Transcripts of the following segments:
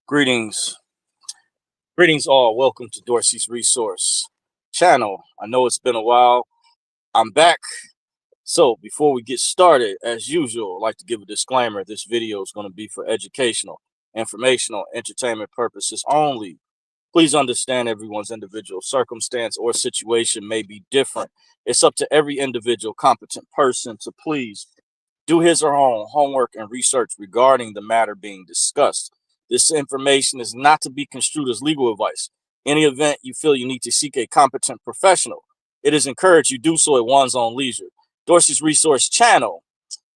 Greetings, greetings all. Welcome to Dorsey's Resource channel. I know it's been a while. I'm back. So before we get started, as usual, I'd like to give a disclaimer. This video is going to be for educational, informational, entertainment purposes only. Please understand everyone's individual circumstance or situation may be different. It's up to every individual competent person to please do his or her own homework and research regarding the matter being discussed. This information is not to be construed as legal advice. Any event you feel you need to seek a competent professional, it is encouraged you do so at one's own leisure. Dorsey's Resource channel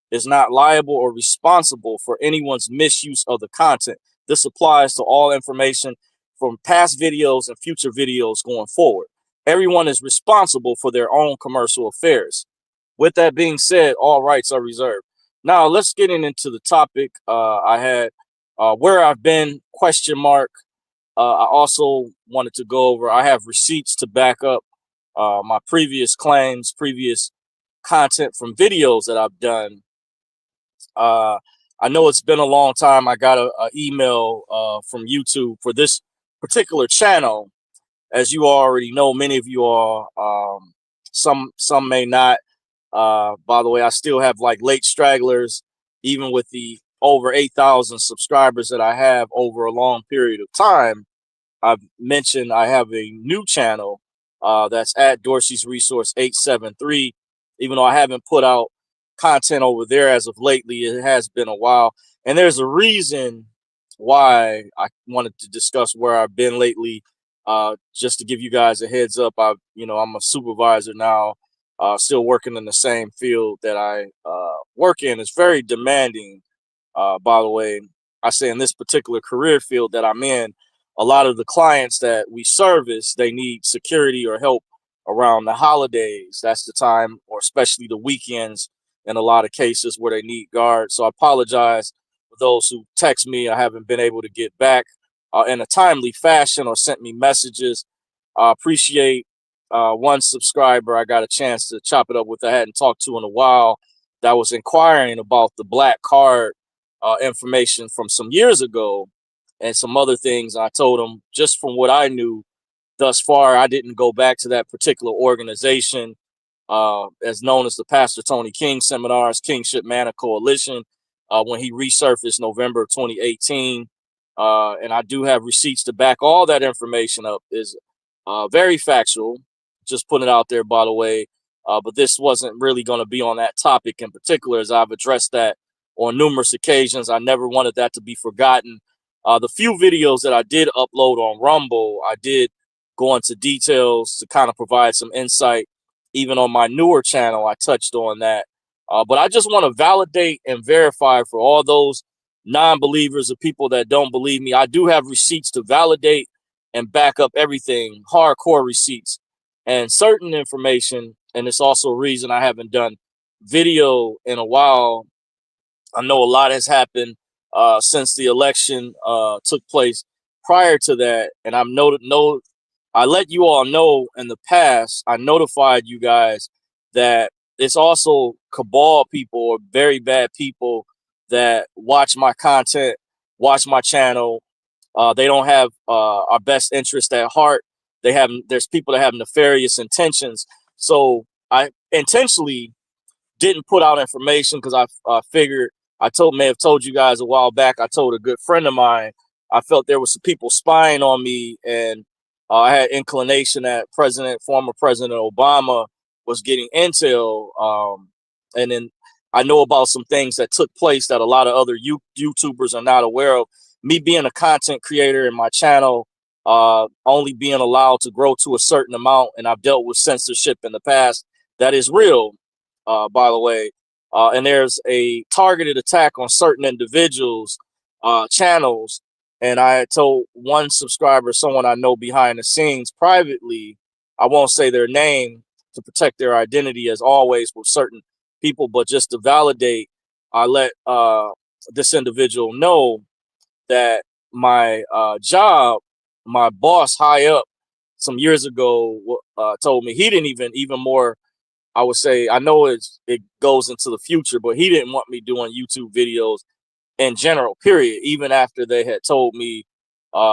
is not liable or responsible for anyone's misuse of the content. This applies to all information from past videos and future videos going forward. Everyone is responsible for their own commercial affairs. With that being said, all rights are reserved. Now let's get into the topic. I had where I've been, question mark. I also wanted to go over, I have receipts to back up my previous claims, previous content from videos that I've done. I know it's been a long time. I got an email from YouTube for this particular channel. As you already know, many of you are, some may not. By the way, I still have like late stragglers, even with the over 8,000 subscribers that I have over a long period of time. I've mentioned I have a new channel that's at Dorsey's Resource 873. Even though I haven't put out content over there as of lately, it has been a while. And there's a reason why I wanted to discuss where I've been lately. Just to give you guys a heads up, I'm a supervisor now, still working in the same field that I work in. It's very demanding. By the way, I say in this particular career field that I'm in, a lot of the clients that we service, they need security or help around the holidays. That's the time, or especially the weekends, in a lot of cases where they need guards. So I apologize for those who text me. I haven't been able to get back in a timely fashion or sent me messages. I appreciate one subscriber I got a chance to chop it up with. I hadn't talked to in a while, that was inquiring about the black card information from some years ago and some other things. I told him, just from what I knew thus far, I didn't go back to that particular organization, as known as the Pastor Tony King Seminars, Kingship Manna Coalition, when he resurfaced November 2018. And I do have receipts to back all that information up. Is very factual. Just putting it out there, by the way. But this wasn't really going to be on that topic in particular, as I've addressed that on numerous occasions. I never wanted that to be forgotten. The few videos that I did upload on Rumble, I did go into details to kind of provide some insight. Even on my newer channel, I touched on that. But I just want to validate and verify for all those non-believers or people that don't believe me. I do have receipts to validate and back up everything, hardcore receipts and certain information. And it's also a reason I haven't done video in a while. I know a lot has happened since the election took place. Prior to that, and I let you all know in the past, I notified you guys that it's also cabal people or very bad people that watch my content, watch my channel. They don't have our best interest at heart. There's people that have nefarious intentions. So I intentionally didn't put out information because I figured may have told you guys a while back. I told a good friend of mine, I felt there was some people spying on me, and I had inclination that former President Obama was getting intel. And then I know about some things that took place that a lot of other YouTubers are not aware of. Me being a content creator in my channel, only being allowed to grow to a certain amount, and I've dealt with censorship in the past. That is real, by the way. And there's a targeted attack on certain individuals' channels. And I told one subscriber, someone I know behind the scenes privately, I won't say their name to protect their identity as always with certain people, but just to validate, I let this individual know that my job, my boss high up some years ago told me he didn't even more, I would say, I know it goes into the future, but he didn't want me doing YouTube videos in general, period. Even after they had told me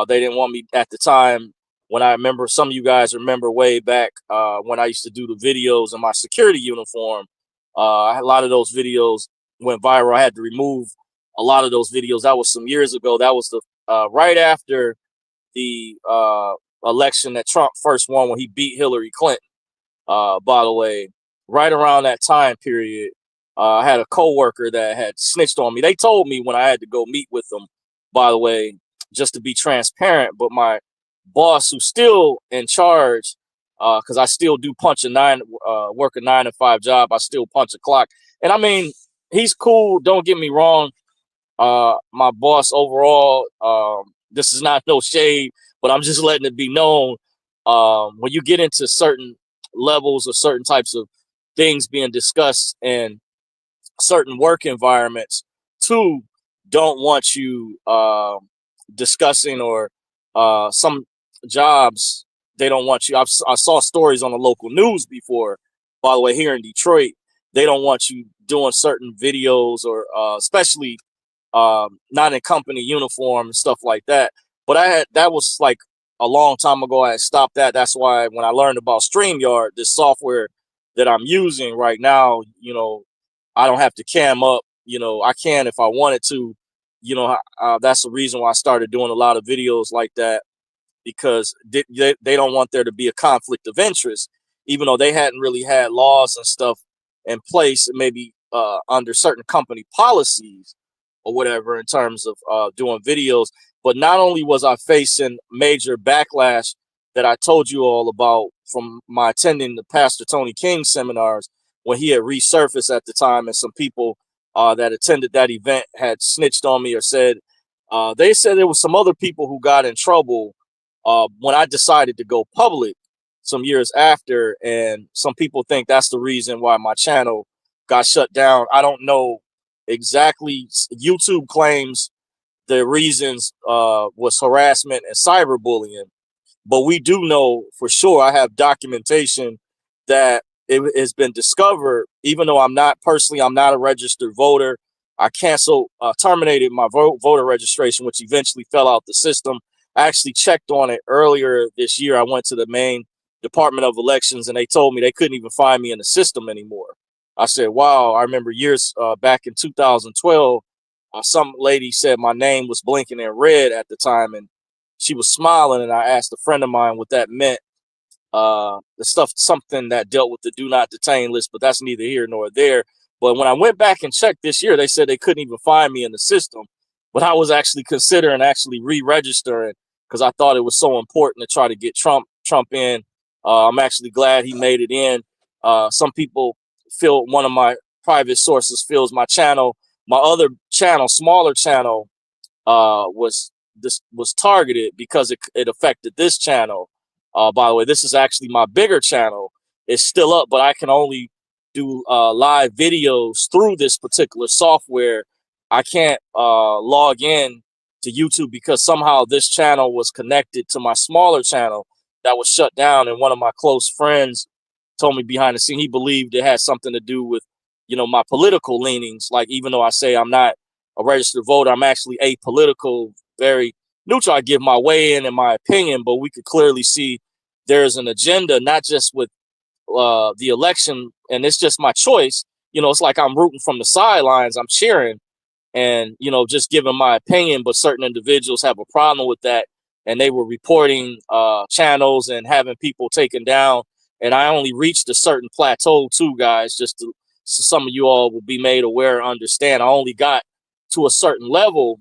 They didn't want me at the time. When I remember, some of you guys remember way back when I used to do the videos in my security uniform. A lot of those videos went viral. I had to remove a lot of those videos. That was some years ago. That was the right after the election that Trump first won, when he beat Hillary Clinton. By the way, right around that time period, I had a coworker that had snitched on me. They told me when I had to go meet with them, by the way, just to be transparent. But my boss, who's still in charge, because I still do punch work a 9 to 5 job. I still punch a clock. And I mean, he's cool. Don't get me wrong. My boss overall, this is not no shade, but I'm just letting it be known. When you get into certain levels or certain types of things being discussed in certain work environments, two don't want you discussing, or some jobs, they don't want you. I saw stories on the local news before, by the way, here in Detroit. They don't want you doing certain videos, or especially not in company uniform and stuff like that. But that was like a long time ago. I had stopped that. That's why when I learned about StreamYard, this software that I'm using right now, I don't have to cam up. I can if I wanted to. That's the reason why I started doing a lot of videos like that, because they don't want there to be a conflict of interest, even though they hadn't really had laws and stuff in place, maybe under certain company policies or whatever, in terms of doing videos. But not only was I facing major backlash that I told you all about from my attending the Pastor Tony King seminars, when he had resurfaced at the time, and some people that attended that event had snitched on me, or said, they said there was some other people who got in trouble when I decided to go public some years after. And some people think that's the reason why my channel got shut down. I don't know exactly. YouTube claims the reasons was harassment and cyberbullying, but we do know for sure, I have documentation that it has been discovered. Even though I'm not a registered voter, I terminated my voter registration, which eventually fell out the system. I actually checked on it earlier this year. I went to the main Department of Elections, and they told me they couldn't even find me in the system anymore. I said, wow. I remember years back in 2012, some lady said my name was blinking in red at the time, and she was smiling, and I asked a friend of mine what that meant. Something that dealt with the do not detain list, but that's neither here nor there. But when I went back and checked this year, they said they couldn't even find me in the system. But I was actually considering re-registering, because I thought it was so important to try to get Trump in. I'm actually glad he made it in. Some people feel, one of my private sources feels my other channel, smaller channel, was targeted because it affected this channel. By the way, this is actually my bigger channel. It's still up, but I can only do live videos through this particular software. I can't log in to YouTube because somehow this channel was connected to my smaller channel that was shut down. And one of my close friends told me behind the scene, he believed it had something to do with, my political leanings. Like, even though I say I'm not a registered voter, I'm actually apolitical, very neutral. I give my way in my opinion, but we could clearly see there's an agenda, not just with the election, and it's just my choice. It's like I'm rooting from the sidelines, I'm cheering, and just giving my opinion. But certain individuals have a problem with that, and they were reporting channels and having people taken down. And I only reached a certain plateau too, guys, so some of you all will be made aware and understand. I only got to a certain level,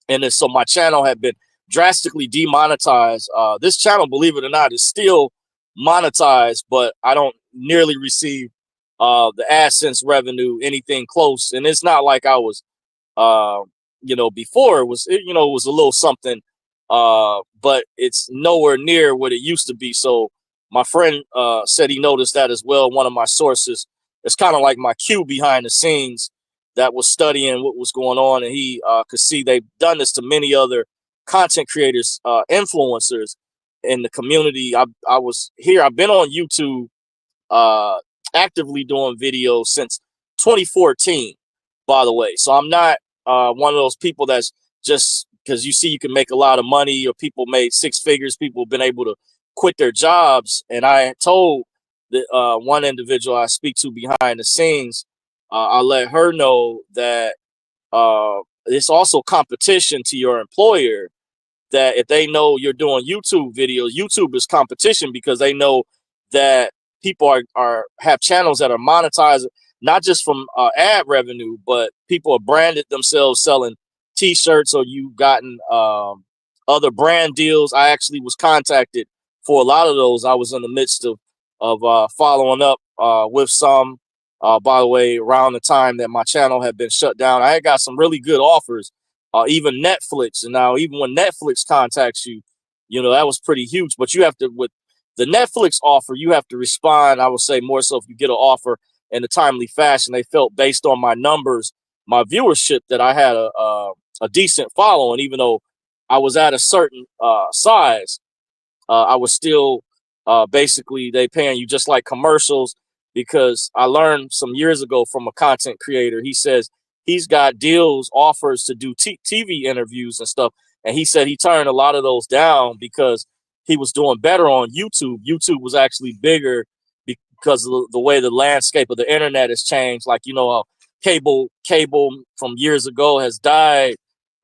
and then so my channel had been drastically demonetized. This channel, believe it or not, is still monetized, but I don't nearly receive the AdSense revenue, anything close. And it's not like I was, before. It was a little something, but it's nowhere near what it used to be. So my friend said he noticed that as well. One of my sources, it's kind of like my queue behind the scenes, that was studying what was going on, and he could see they've done this to many other content creators, influencers in the community. I was here. I've been on YouTube actively doing videos since 2014, by the way. So I'm not one of those people that's just because you see you can make a lot of money, or people made six figures. People have been able to quit their jobs. And I told the one individual I speak to behind the scenes, I let her know that it's also competition to your employer, that if they know you're doing YouTube videos, YouTube is competition because they know that people are have channels that are monetized, not just from ad revenue, but people have branded themselves selling T-shirts, or you gotten other brand deals. I actually was contacted for a lot of those. I was in the midst of following up with some. By the way, around the time that my channel had been shut down, I had got some really good offers, even Netflix. And now, even when Netflix contacts you, that was pretty huge. But you have to, with the Netflix offer, you have to respond. I would say more so if you get an offer in a timely fashion. They felt based on my numbers, my viewership, that I had a decent following, even though I was at a certain size. I was still basically they paying you just like commercials, because I learned some years ago from a content creator. He says he's got deals, offers to do TV interviews and stuff. And he said he turned a lot of those down because he was doing better on YouTube. YouTube was actually bigger because of the way the landscape of the internet has changed. Like, cable from years ago has died,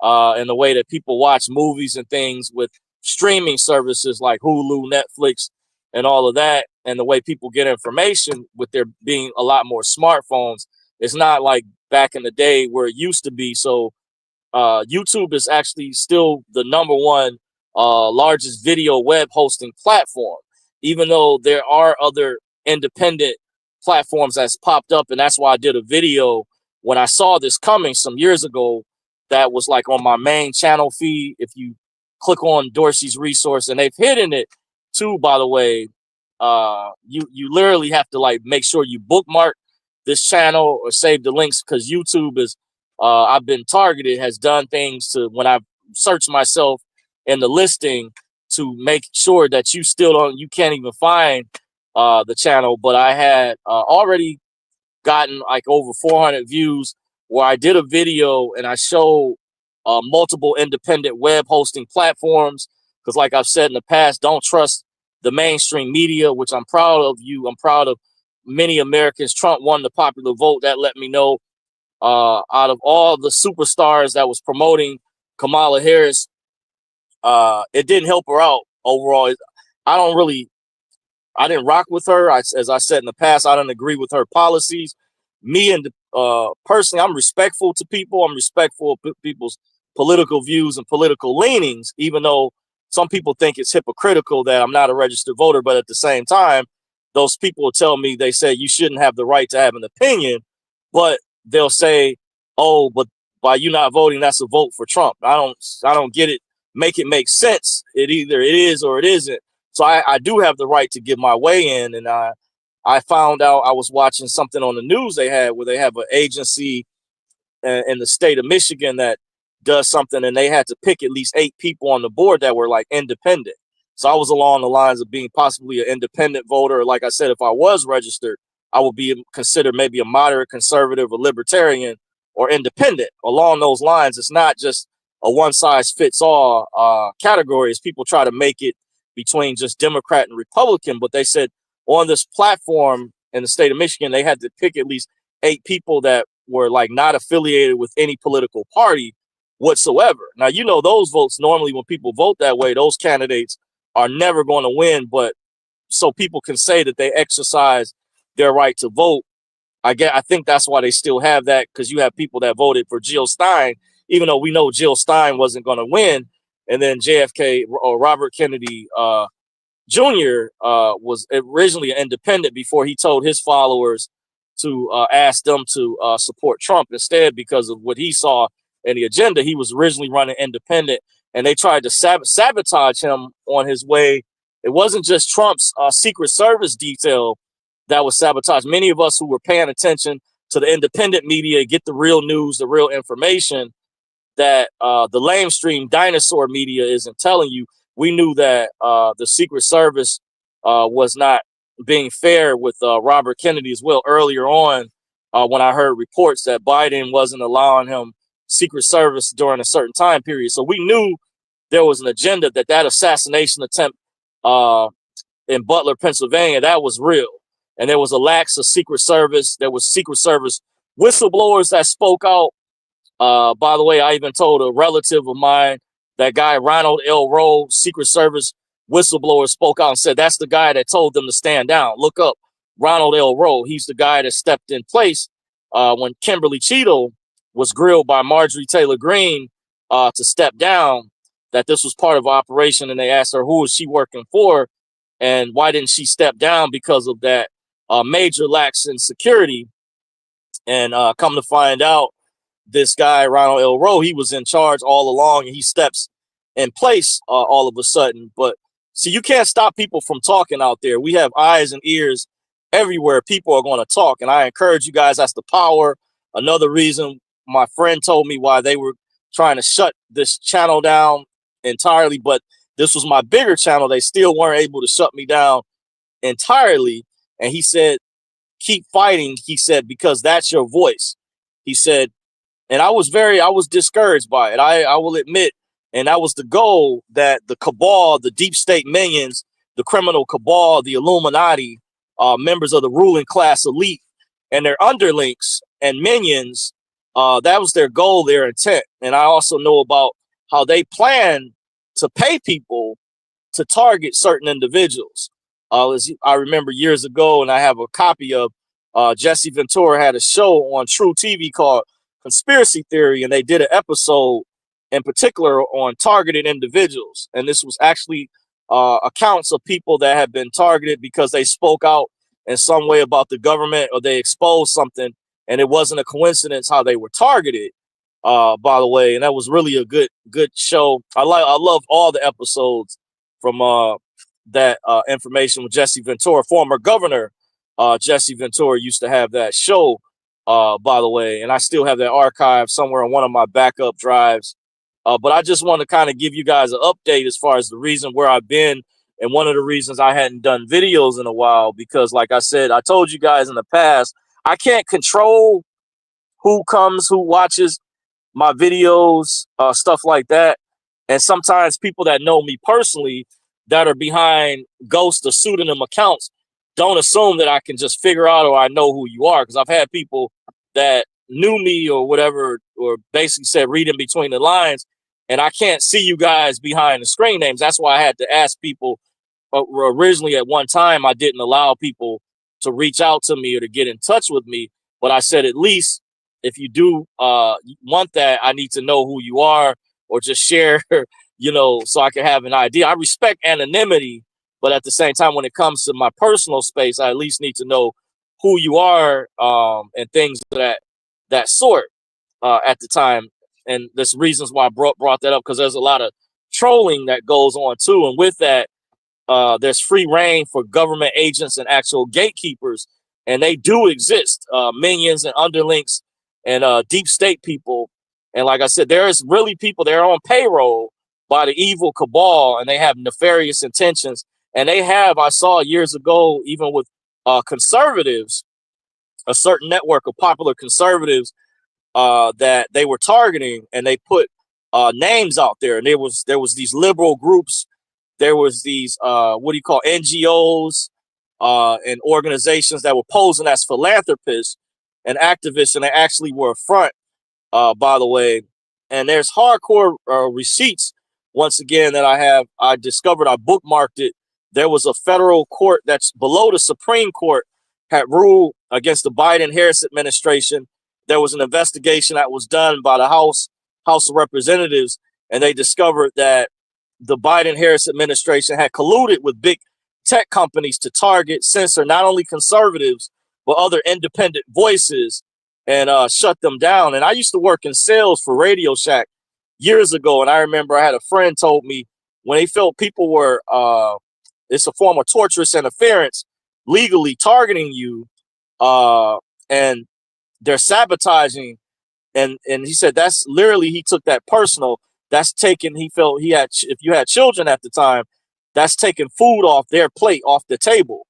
and the way that people watch movies and things with streaming services like Hulu, Netflix, and all of that, and the way people get information with there being a lot more smartphones. It's not like back in the day where it used to be. So YouTube is actually still the number one largest video web hosting platform, even though there are other independent platforms that's popped up. And that's why I did a video when I saw this coming some years ago, that was like on my main channel feed. If you click on Dorsey's resource, and they've hidden it too, by the way, you literally have to like make sure you bookmark this channel or save the links, because YouTube is I've been targeted, has done things to, when I've searched myself in the listing, to make sure that you can't even find the channel. But I had already gotten like over 400 views where I did a video and I showed multiple independent web hosting platforms. Because like I've said in the past, don't trust the mainstream media, which I'm proud of you. I'm proud of many Americans. Trump won the popular vote. That let me know out of all the superstars that was promoting Kamala Harris, it didn't help her out overall. I didn't rock with her. As I said in the past, I didn't agree with her policies. Me and personally, I'm respectful to people. I'm respectful of people's political views and political leanings, even though some people think it's hypocritical that I'm not a registered voter. But at the same time, those people will tell me, they say you shouldn't have the right to have an opinion, but they'll say, "Oh, but by you not voting, that's a vote for Trump." I don't get it. Make it make sense. It either it is or it isn't. So I do have the right to give my way in. And I found out, I was watching something on the news they had, where they have an agency in the state of Michigan that does something, and they had to pick at least 8 people on the board that were like independent. So I was along the lines of being possibly an independent voter. Like I said, if I was registered, I would be considered maybe a moderate conservative, a libertarian, or independent. Along those lines, it's not just a one size fits all category, as people try to make it between just Democrat and Republican. But they said on this platform in the state of Michigan, they had to pick at least 8 people that were like not affiliated with any political party whatsoever. Now, those votes, normally when people vote that way, those candidates are never going to win. But so people can say that they exercise their right to vote. I think that's why they still have that, because you have people that voted for Jill Stein, even though we know Jill Stein wasn't going to win. And then JFK, or Robert Kennedy Jr. Was originally an independent before he told his followers to ask them to support Trump instead, because of what he saw in the agenda. He was originally running independent, and they tried to sabotage him on his way. It wasn't just Trump's Secret Service detail that was sabotaged. Many of us who were paying attention to the independent media, get the real news, the real information that the lamestream dinosaur media isn't telling you. We knew that the Secret Service was not being fair with Robert Kennedy as well. Earlier on, when I heard reports that Biden wasn't allowing him Secret Service during a certain time period. So we knew there was an agenda, that assassination attempt in Butler, Pennsylvania, that was real. And there was a lax of Secret Service. There was Secret Service whistleblowers that spoke out. By the way, I even told a relative of mine, that guy, Ronald L. Rowe, Secret Service whistleblower, spoke out and said, that's the guy that told them to stand down. Look up Ronald L. Rowe. He's the guy that stepped in place when Kimberly Cheeto was grilled by Marjorie Taylor Greene to step down, that this was part of operation. And they asked her, who is she working for? And why didn't she step down? Because of that major lax in security. And come to find out, this guy, Ronald L. Rowe, he was in charge all along, and he steps in place all of a sudden. But see, you can't stop people from talking out there. We have eyes and ears everywhere. People are going to talk, and I encourage you guys. That's the power. Another reason my friend told me why they were trying to shut this channel down entirely, but this was my bigger channel. They still weren't able to shut me down entirely. And he said, keep fighting. He said, because that's your voice. He said, and I was discouraged by it. I will admit. And that was the goal, that the cabal, the deep state minions, the criminal cabal, the Illuminati, members of the ruling class elite and their underlings and minions, that was their goal, their intent. And I also know about how they plan to pay people to target certain individuals. As I remember years ago, and I have a copy of Jesse Ventura had a show on True TV called Conspiracy Theory, and they did an episode in particular on targeted individuals. And this was actually accounts of people that had been targeted because they spoke out in some way about the government, or they exposed something, and it wasn't a coincidence how they were targeted, by the way. And that was really a good show. I love all the episodes from that information with Jesse Ventura. Former governor Jesse Ventura used to have that show, by the way, and I still have that archive somewhere on one of my backup drives. But I just want to kind of give you guys an update as far as the reason where I've been, and one of the reasons I hadn't done videos in a while, because like I said, I told you guys in the past, I can't control who comes, who watches my videos, stuff like that. And sometimes people that know me personally that are behind ghost or pseudonym accounts don't assume that I can just figure out, or I know who you are. Because I've had people that knew me or whatever, or basically said read in between the lines, and I can't see you guys behind the screen names. That's why I had to ask people. Originally, at one time, I didn't allow people to reach out to me or to get in touch with me. But I said, at least if you do want that, I need to know who you are, or just share, so I can have an idea. I respect anonymity, but at the same time, when it comes to my personal space, I at least need to know who you are, and things of that sort at the time. And there's reasons why I brought that up, because there's a lot of trolling that goes on too. And with that, there's free reign for government agents and actual gatekeepers, and they do exist, minions and underlings and deep state people. And like I said, there's really people, they're on payroll by the evil cabal, and they have nefarious intentions. And they have, I saw years ago, even with conservatives, a certain network of popular conservatives that they were targeting, and they put names out there. And there was these liberal groups, there was these NGOs and organizations that were posing as philanthropists and activists, and they actually were a front, by the way. And there's hardcore receipts, once again, that I discovered. I bookmarked it. There was a federal court that's below the Supreme Court had ruled against the Biden-Harris administration. There was an investigation that was done by the House of Representatives, and they discovered that the Biden-Harris administration had colluded with big tech companies to target, censor not only conservatives, but other independent voices, and shut them down. And I used to work in sales for Radio Shack years ago, and I remember I had a friend told me when they felt people were, it's a form of torturous interference, legally targeting you, and they're sabotaging. And he said that's literally, he took that personal. That's taking, he felt he had, if you had children at the time, that's taking food off their plate, off the table.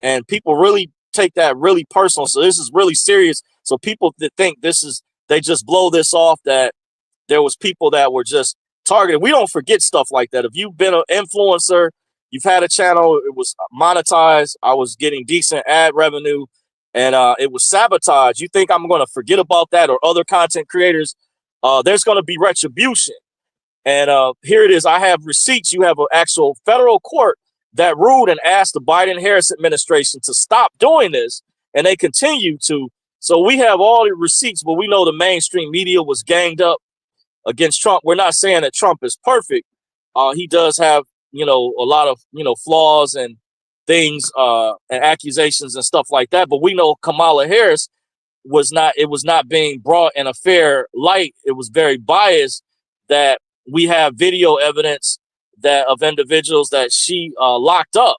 And people really take that really personal. So this is really serious. So people that think this is, they just blow this off, that there was people that were just targeted. We don't forget stuff like that. If you've been an influencer, you've had a channel, it was monetized, I was getting decent ad revenue, and it was sabotaged. You think I'm going to forget about that, or other content creators? There's going to be retribution. And here it is. I have receipts. You have an actual federal court that ruled and asked the Biden-Harris administration to stop doing this, and they continue to. So we have all the receipts, but we know the mainstream media was ganged up against Trump. We're not saying that Trump is perfect. He does have, a lot of, flaws and things and accusations and stuff like that. But we know Kamala Harris was not being brought in a fair light. It was very biased. That we have video evidence that of individuals that she locked up.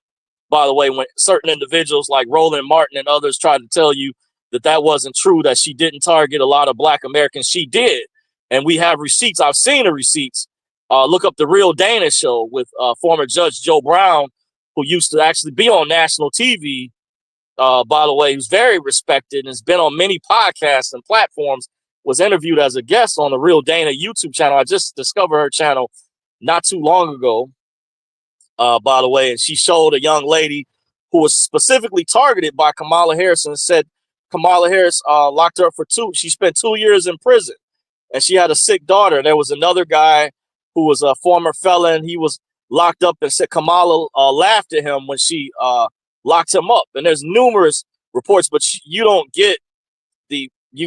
By the way, when certain individuals like Roland Martin and others tried to tell you that that wasn't true, that she didn't target a lot of Black Americans, she did. And we have receipts. I've seen the receipts. Look up the Real Dana show with former Judge Joe Brown, who used to actually be on national TV. By the way, who's very respected and has been on many podcasts and platforms, was interviewed as a guest on the Real Dana YouTube channel. I just discovered her channel not too long ago, by the way, and she showed a young lady who was specifically targeted by Kamala Harris and said Kamala Harris locked her up for she spent 2 years in prison, and she had a sick daughter. And there was another guy who was a former felon. He was locked up, and said Kamala laughed at him when she locked him up. And there's numerous reports, but you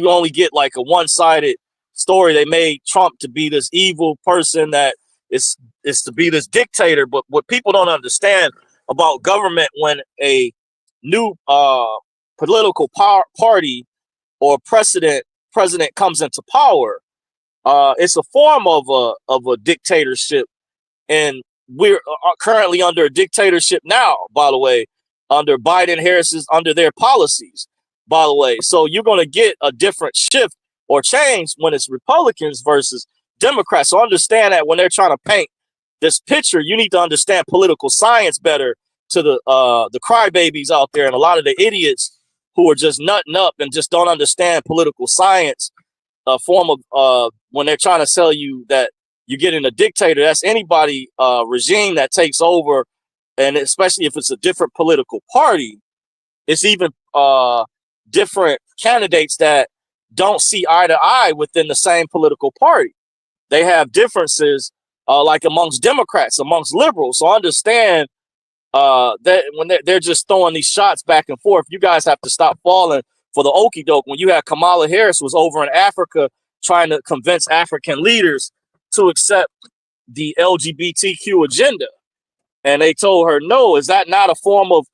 only get like a one-sided story. They made Trump to be this evil person that is to be this dictator. But what people don't understand about government, when a new political party or president comes into power, it's a form of a dictatorship. And we're currently under a dictatorship now, by the way, under Biden, Harris's, under their policies, by the way. So you're going to get a different shift or change when it's Republicans versus Democrats. So understand that when they're trying to paint this picture, you need to understand political science better, to the crybabies out there and a lot of the idiots who are just nutting up and just don't understand political science, a form of when they're trying to sell you that you're getting a dictator. That's anybody regime that takes over, and especially if it's a different political party. It's even different candidates that don't see eye to eye within the same political party. They have differences, like amongst Democrats, amongst liberals. So understand that when they're just throwing these shots back and forth, you guys have to stop falling for the okie doke. When you had Kamala Harris was over in Africa trying to convince African leaders to accept the LGBTQ agenda, and they told her no. Is that not a form of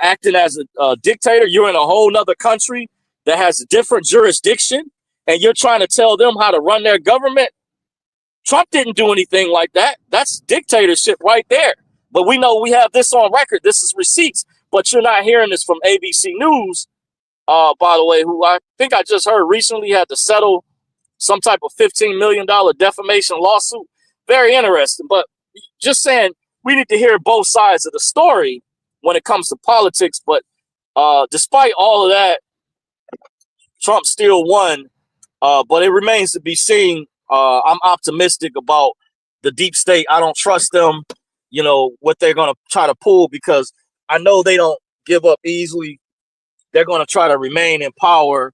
acting as a dictator? You're in a whole nother country that has a different jurisdiction, and you're trying to tell them how to run their government. Trump didn't do anything like that. That's dictatorship right there. But we know we have this on record. This is receipts. But you're not hearing this from ABC News, by the way, who I think I just heard recently had to settle some type of $15 million defamation lawsuit. Very interesting. But just saying, we need to hear both sides of the story when it comes to politics. But despite all of that, Trump still won. But it remains to be seen. I'm optimistic about the deep state. I don't trust them, what they're going to try to pull, because I know they don't give up easily. They're going to try to remain in power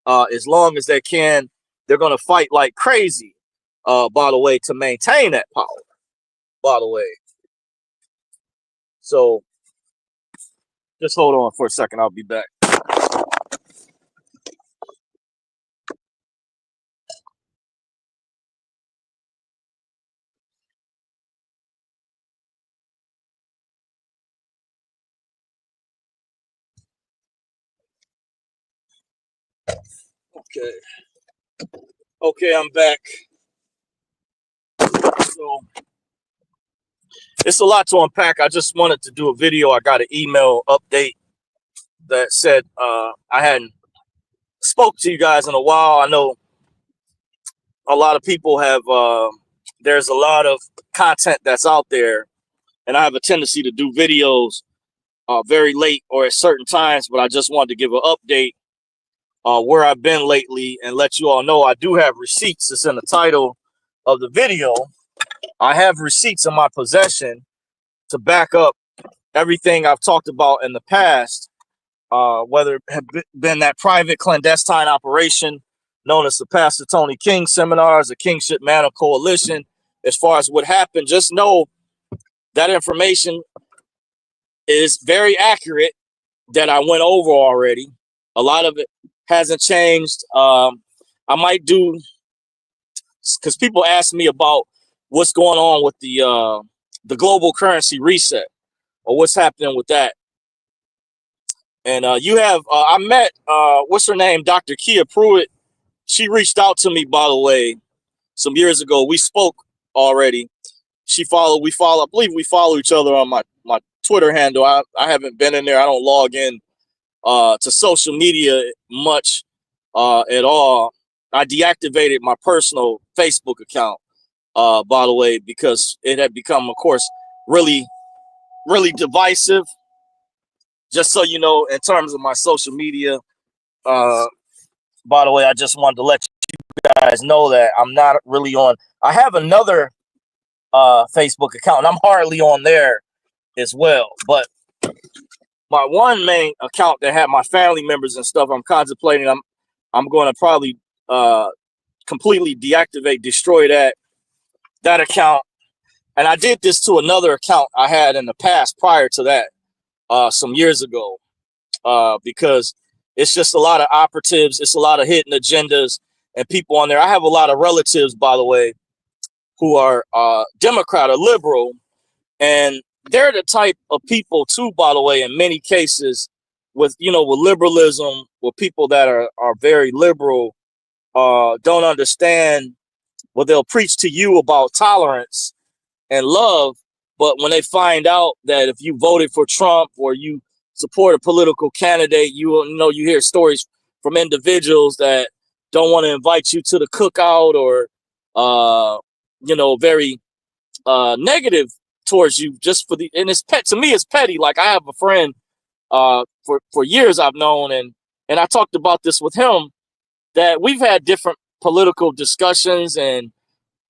as long as they can. They're going to fight like crazy, by the way, to maintain that power, by the way. So just hold on for a second. I'll be back. Okay, I'm back. So it's a lot to unpack. I just wanted to do a video. I got an email update that said I hadn't spoke to you guys in a while. I know a lot of people have, there's a lot of content that's out there, and I have a tendency to do videos very late or at certain times, but I just wanted to give an update where I've been lately and let you all know I do have receipts. It's in the title. of the video, I have receipts in my possession to back up everything I've talked about in the past, whether it have been that private clandestine operation known as the Pastor Tony King seminars, the Kingship Mantle Coalition. As far as what happened, just know that information is very accurate that I went over already. A lot of it hasn't changed. I might do, because people ask me about what's going on with the global currency reset or what's happening with that. And you have, I met, what's her name, Dr. Kia Pruitt. She reached out to me, by the way, some years ago. We spoke already. We follow, I believe we follow each other on my Twitter handle. I haven't been in there. I don't log in to social media much at all. I deactivated my personal Facebook account, by the way, because it had become, of course, really, really divisive. Just so you know, in terms of my social media, by the way, I just wanted to let you guys know that I'm not really on. I have another Facebook account, and I'm hardly on there as well. But my one main account that had my family members and stuff, I'm contemplating. I'm going to probably completely deactivate, destroy that account. And I did this to another account I had in the past prior to that, some years ago, because it's just a lot of operatives. It's a lot of hidden agendas and people on there. I have a lot of relatives, by the way, who are Democrat or liberal, and they're the type of people too, by the way, in many cases with liberalism, with people that are very liberal, don't understand what they'll preach to you about tolerance and love. But when they find out that if you voted for Trump or you support a political candidate, you hear stories from individuals that don't want to invite you to the cookout or, very negative towards you just for and it's to me, it's petty. Like, I have a friend for years I've known, and I talked about this with him, that we've had different political discussions and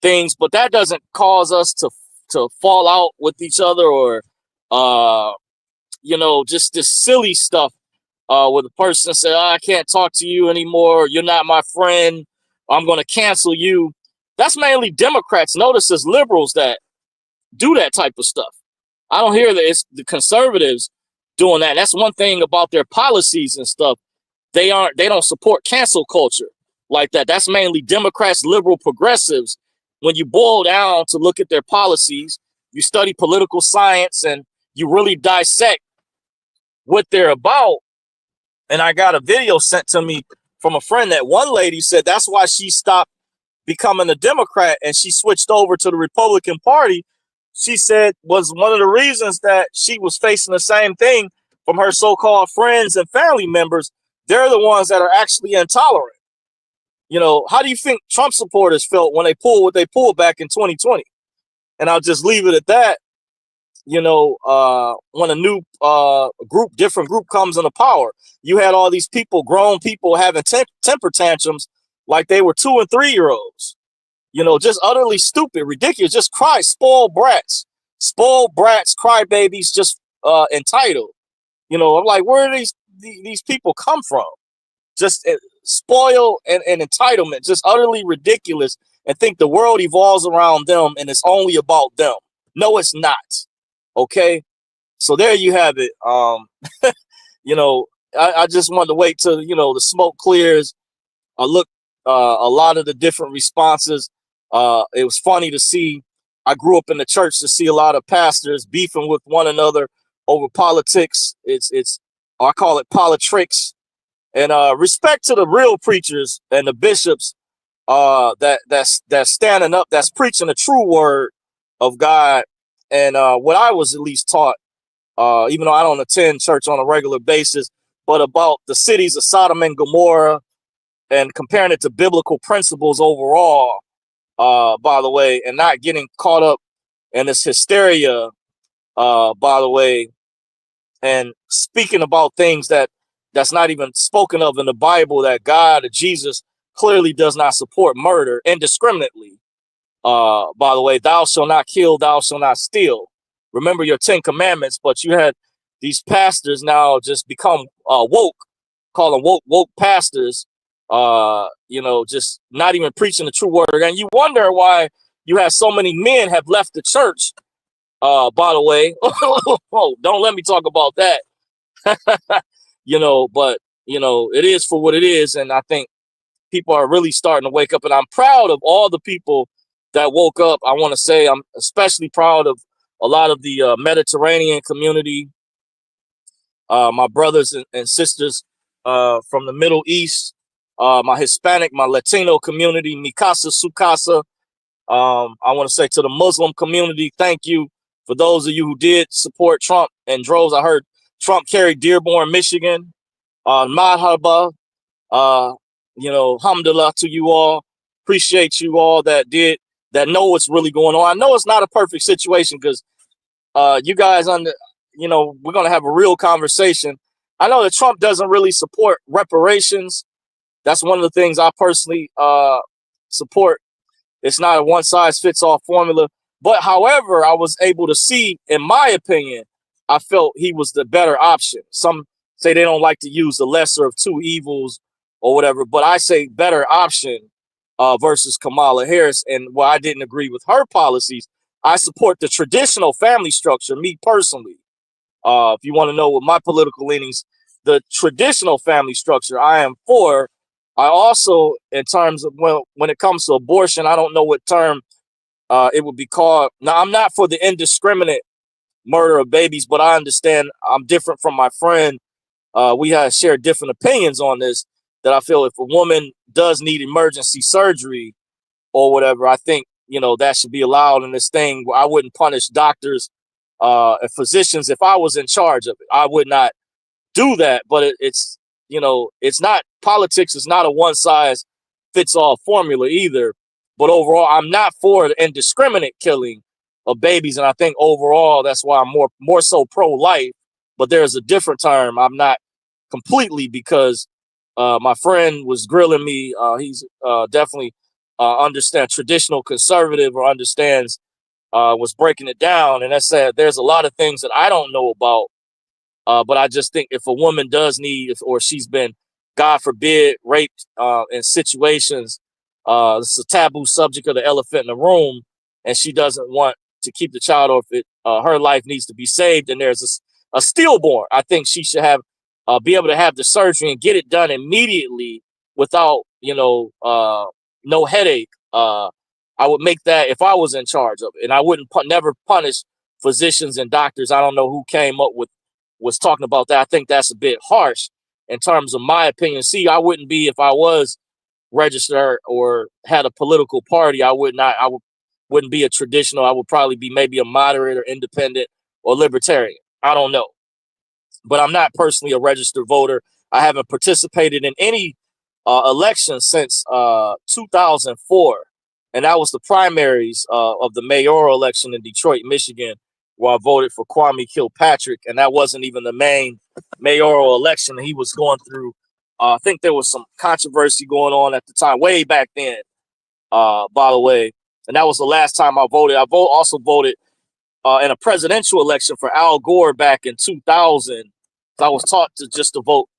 things, but that doesn't cause us to fall out with each other or just this silly stuff where the person say, oh, I can't talk to you anymore, you're not my friend, I'm going to cancel you. That's mainly Democrats. Notice as liberals that do that type of stuff. I don't hear that it's the conservatives doing that. And that's one thing about their policies and stuff. They don't support cancel culture like that. That's mainly Democrats, liberal, progressives. When you boil down to look at their policies, you study political science and you really dissect what they're about. And I got a video sent to me from a friend that one lady said that's why she stopped becoming a Democrat and she switched over to the Republican Party. She said was one of the reasons that she was facing the same thing from her so-called friends and family members. They're the ones that are actually intolerant. How do you think Trump supporters felt when they pulled what they pulled back in 2020? And I'll just leave it at that. When a new different group comes into power, you had all these people, grown people, having temper tantrums like they were 2 and 3 year olds. Just utterly stupid, ridiculous, just cry, spoiled brats, crybabies, just entitled. I'm like, where do these people come from? Just spoil and entitlement, just utterly ridiculous, and think the world evolves around them and it's only about them. No, it's not. Okay, so there you have it. I just wanted to wait till the smoke clears. I looked a lot of the different responses. It was funny to see. I grew up in the church to see a lot of pastors beefing with one another over politics. I call it politics. And respect to the real preachers and the bishops that's standing up, that's preaching the true word of God. And what I was at least taught, even though I don't attend church on a regular basis, but about the cities of Sodom and Gomorrah and comparing it to biblical principles overall, by the way, and not getting caught up in this hysteria, by the way, and speaking about things that's not even spoken of in the Bible, that God or Jesus clearly does not support murder indiscriminately. By the way, thou shalt not kill, thou shalt not steal. Remember your 10 commandments, but you had these pastors now just become woke, call them woke pastors, just not even preaching the true word. And you wonder why you have so many men have left the church. By the way, oh, don't let me talk about that. But it is for what it is, and I think people are really starting to wake up, and I'm proud of all the people that woke up. I want to say I'm especially proud of a lot of the Mediterranean community, my brothers and sisters from the Middle East, my Hispanic, my Latino community, mi casa, su casa. I want to say to the Muslim community, thank you for those of you who did support Trump in droves. I heard Trump carried Dearborn, Michigan. Madhaba, alhamdulillah to you all. Appreciate you all that know what's really going on. I know it's not a perfect situation because you guys we're gonna have a real conversation. I know that Trump doesn't really support reparations. That's one of the things I personally support. It's not a one size fits all formula. But however, I was able to see, in my opinion, I felt he was the better option. Some say they don't like to use the lesser of two evils or whatever, but I say better option versus Kamala Harris. And while I didn't agree with her policies, I support the traditional family structure, me personally. If you want to know what my political leanings, the traditional family structure, I am for. I also, in terms of when it comes to abortion, I don't know what term it would be called. Now, I'm not for the indiscriminate murder of babies, but I understand I'm different from my friend. We have shared different opinions on this, that I feel if a woman does need emergency surgery or whatever, I think, that should be allowed in this thing where I wouldn't punish doctors and physicians if I was in charge of it. I would not do that, but it's not politics. It's not a one size fits all formula either. But overall, I'm not for the indiscriminate killing of babies, and I think overall that's why I'm more so pro life. But there's a different term I'm not completely, because my friend was grilling me. He's definitely understand traditional conservative, or understands was breaking it down, and that said there's a lot of things that I don't know about. But I just think if a woman does need, or she's been, God forbid, raped in situations, it's a taboo subject of the elephant in the room, and she doesn't want to keep the child, or if her life needs to be saved, and there's a stillborn, I think she should have be able to have the surgery and get it done immediately without no headache. I would make that if I was in charge of it, and I wouldn't never punish physicians and doctors. I don't know who came up with was talking about that. I think that's a bit harsh in terms of my opinion. See, I wouldn't be, if I was registered or had a political party, I wouldn't be a traditional. I would probably be maybe a moderate or independent or libertarian. I don't know. But I'm not personally a registered voter. I haven't participated in any election since 2004. And that was the primaries of the mayoral election in Detroit, Michigan, where I voted for Kwame Kilpatrick. And that wasn't even the main mayoral election he was going through. I think there was some controversy going on at the time, way back then, by the way. And that was the last time I voted. I also voted in a presidential election for Al Gore back in 2000. I was taught to vote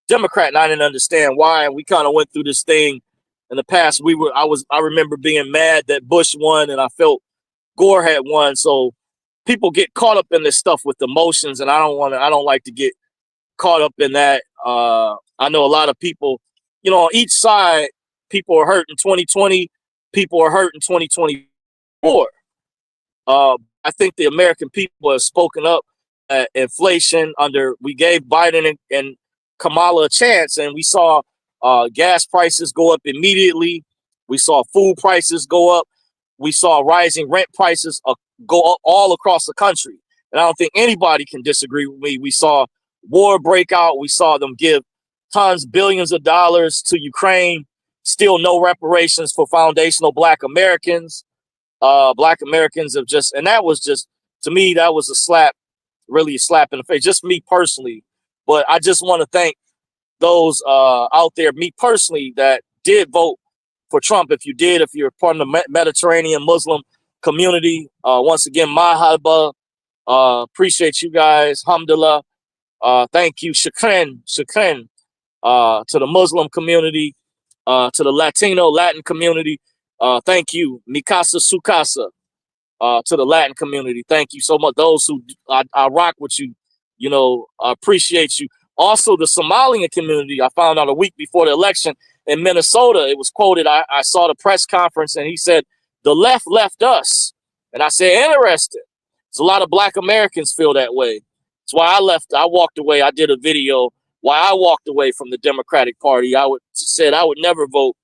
Democrat, and I didn't understand why. And we kind of went through this thing in the past. I remember being mad that Bush won, and I felt Gore had won. So people get caught up in this stuff with emotions, and I don't like to get caught up in that. I know a lot of people, on each side, people are hurt in 2020, people are hurt in 2024. I think the American people have spoken up at inflation we gave Biden and Kamala a chance, and we saw gas prices go up immediately. We saw food prices go up. We saw rising rent prices go up all across the country. And I don't think anybody can disagree with me. We saw war break out. We saw them give billions of dollars to Ukraine, still no reparations for foundational Black Americans. Black Americans have and that was just, to me, that was really a slap in the face, just me personally. But I just want to thank those out there, me personally, that did vote for Trump. If you did, if you're part of the Mediterranean Muslim community, once again, mahaba. Appreciate you guys. Alhamdulillah. Thank you. Shukran. Shukran. To the Muslim community, to the Latin community. Thank you. Mikasa Sukasa. To the Latin community. Thank you so much. Those who I rock with you, I appreciate you. Also, the Somalian community, I found out a week before the election in Minnesota, it was quoted. I saw the press conference and he said, the left left us. And I said, interesting. So a lot of Black Americans feel that way. That's why I walked away. I did a video why I walked away from the Democratic Party. I would never vote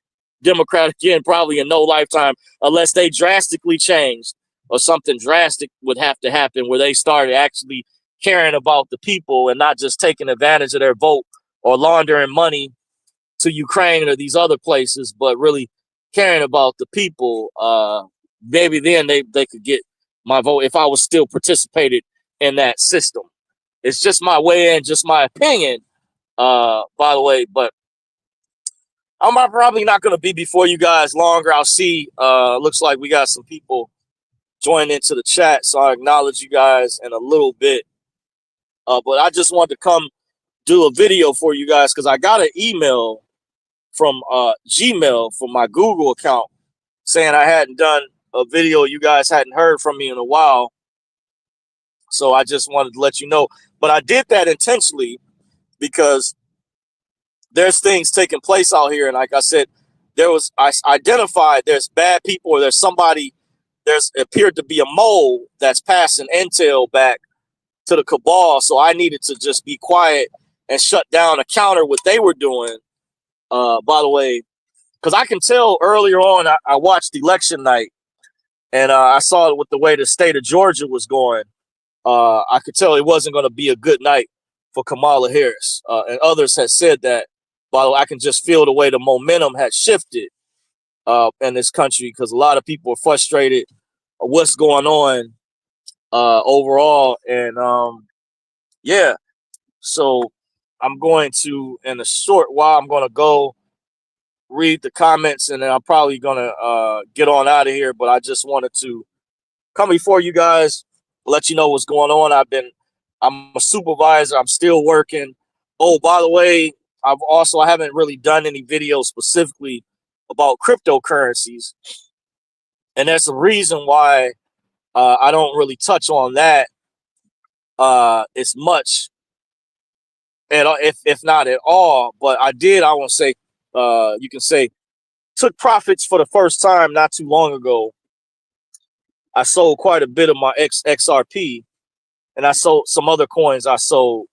Democrat again, probably in no lifetime, unless they drastically changed or something drastic would have to happen where they started actually caring about the people and not just taking advantage of their vote or laundering money to Ukraine or these other places, but really caring about the people. Maybe then they could get my vote if I was still participated in that system. It's just my way and just my opinion, by the way, but I'm probably not going to be before you guys longer. I'll see. Looks like we got some people join into the chat, so I acknowledge you guys in a little bit. But I just wanted to come do a video for you guys because I got an email from Gmail from my Google account saying I hadn't done a video. You guys hadn't heard from me in a while. So I just wanted to let you know. But I did that intentionally because there's things taking place out here. And like I said, I identified there's bad people or there's appeared to be a mole that's passing intel back to the cabal. So I needed to just be quiet and shut down to counter what they were doing. By the way, because I can tell earlier on, I watched election night and I saw it with the way the state of Georgia was going. I could tell it wasn't going to be a good night for Kamala Harris. And others had said that. By the way, I can just feel the way the momentum had shifted in this country because a lot of people are frustrated of what's going on overall. And yeah, so I'm going to, in a short while, I'm going to go read the comments and then I'm probably going to get on out of here. But I just wanted to come before you guys, let you know what's going on. I'm a supervisor. I'm still working. Oh, by the way, I haven't really done any videos specifically about cryptocurrencies. And there's a reason why I don't really touch on that as much, if not at all. But I want to say, you can say, took profits for the first time not too long ago. I sold quite a bit of my XRP, and I sold some other coins I sold.